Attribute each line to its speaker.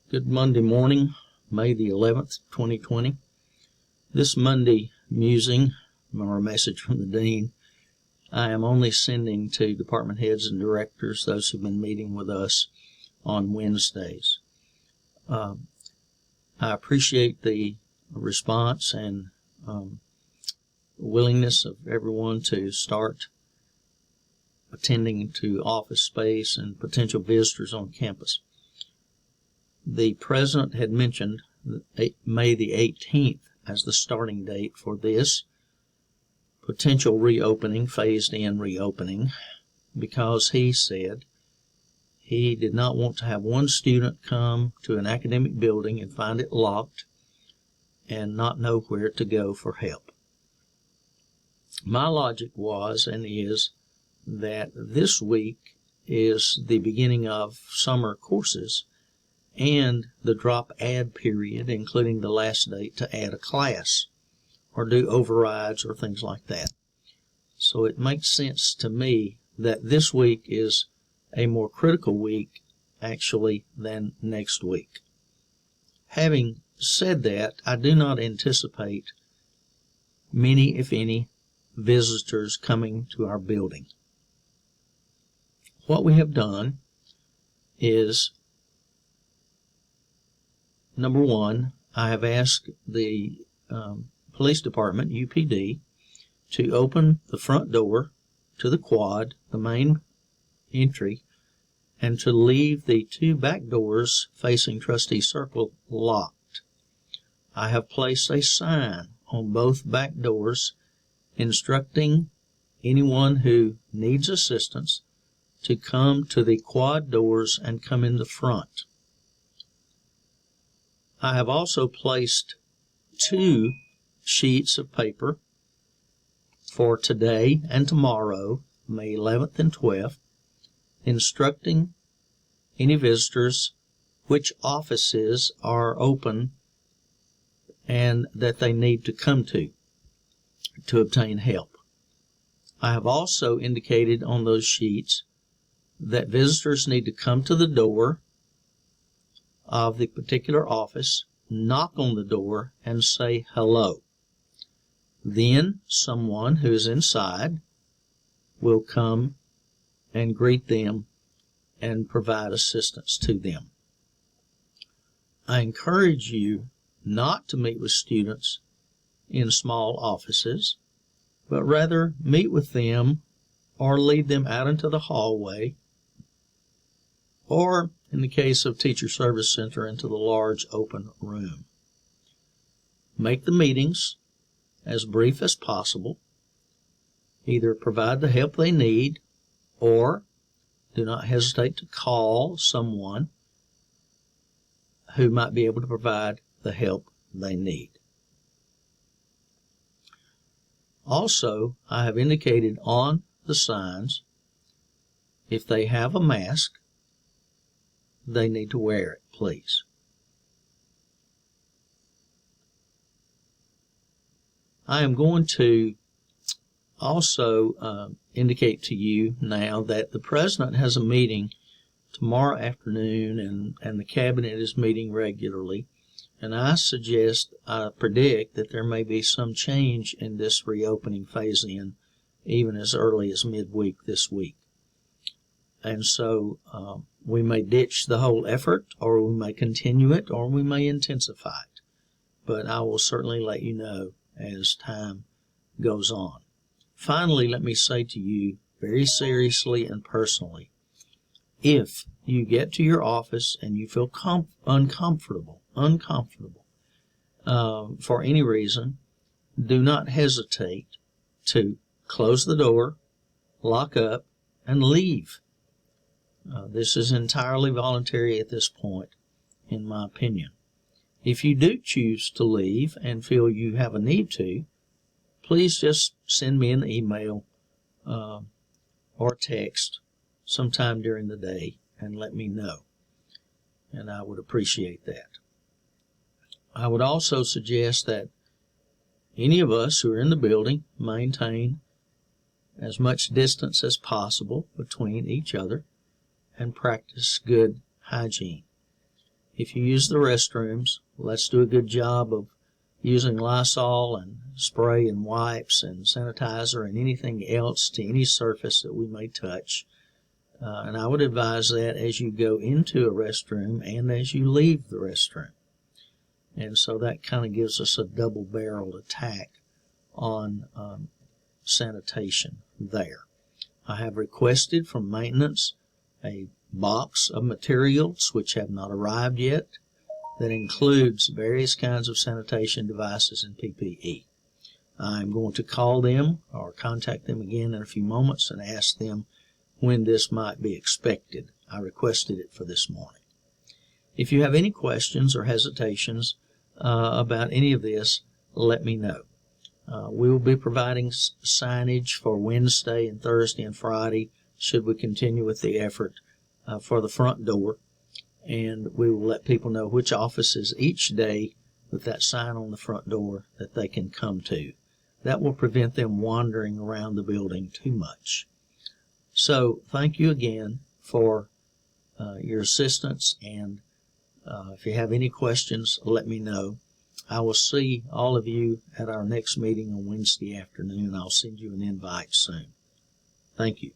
Speaker 1: Good Monday morning, May the 11th, 2020. This Monday musing, or message from the Dean, I am only sending to department heads and directors, those who've been meeting with us on Wednesdays. I appreciate the response and willingness of everyone to start attending to office space and potential visitors on campus. The president had mentioned May the 18th as the starting date for this potential reopening, phased-in reopening, because he said he did not want to have one student come to an academic building and find it locked and not know where to go for help. My logic was and is that this week is the beginning of summer courses and the drop add period, including the last date to add a class or do overrides or things like that. So it makes sense to me that this week is a more critical week actually than next week. Having said that, I do not anticipate many, if any, visitors coming to our building. What we have done is, number one, I have asked the police department, UPD, to open the front door to the quad, the main entry, and to leave the two back doors facing Trustee Circle locked. I have placed a sign on both back doors instructing anyone who needs assistance to come to the quad doors and come in the front. I have also placed 2 sheets of paper for today and tomorrow, May 11th and 12th, instructing any visitors which offices are open and that they need to come to obtain help. I have also indicated on those sheets that visitors need to come to the door of the particular office, knock on the door, and say hello. Then someone who is inside will come and greet them and provide assistance to them. I encourage you not to meet with students in small offices, but rather meet with them or lead them out into the hallway, or in the case of Teacher Service Center, into the large open room. Make the meetings as brief as possible. Either provide the help they need, or do not hesitate to call someone who might be able to provide the help they need. Also, I have indicated on the signs, if they have a mask, they need to wear it, please. I am going to also indicate to you now that the president has a meeting tomorrow afternoon, and the cabinet is meeting regularly, and I predict that there may be some change in this reopening phase-in even as early as midweek this week. And so we may ditch the whole effort, or we may continue it, or we may intensify it. But I will certainly let you know as time goes on. Finally, let me say to you very seriously and personally, if you get to your office and you feel uncomfortable for any reason, do not hesitate to close the door, lock up, and leave. This is entirely voluntary at this point, in my opinion. If you do choose to leave and feel you have a need to, please just send me an email or text sometime during the day and let me know, and I would appreciate that. I would also suggest that any of us who are in the building maintain as much distance as possible between each other and practice good hygiene. if you use the restrooms, let's do a good job of using Lysol and spray and wipes and sanitizer and anything else to any surface that we may touch. And I would advise that as you go into a restroom and as you leave the restroom. And so that kind of gives us a double-barreled attack on sanitation there. I have requested from maintenance a box of materials which have not arrived yet that includes various kinds of sanitation devices and PPE. I'm going to call them or contact them again in a few moments and ask them when this might be expected. I requested it for this morning. If you have any questions or hesitations about any of this, let me know. We will be providing signage for Wednesday and Thursday and Friday should we continue with the effort for the front door, and we will let people know which offices each day with that sign on the front door that they can come to. That will prevent them wandering around the building too much. So thank you again for your assistance, and if you have any questions, let me know. I will see all of you at our next meeting on Wednesday afternoon. I'll send you an invite soon. Thank you.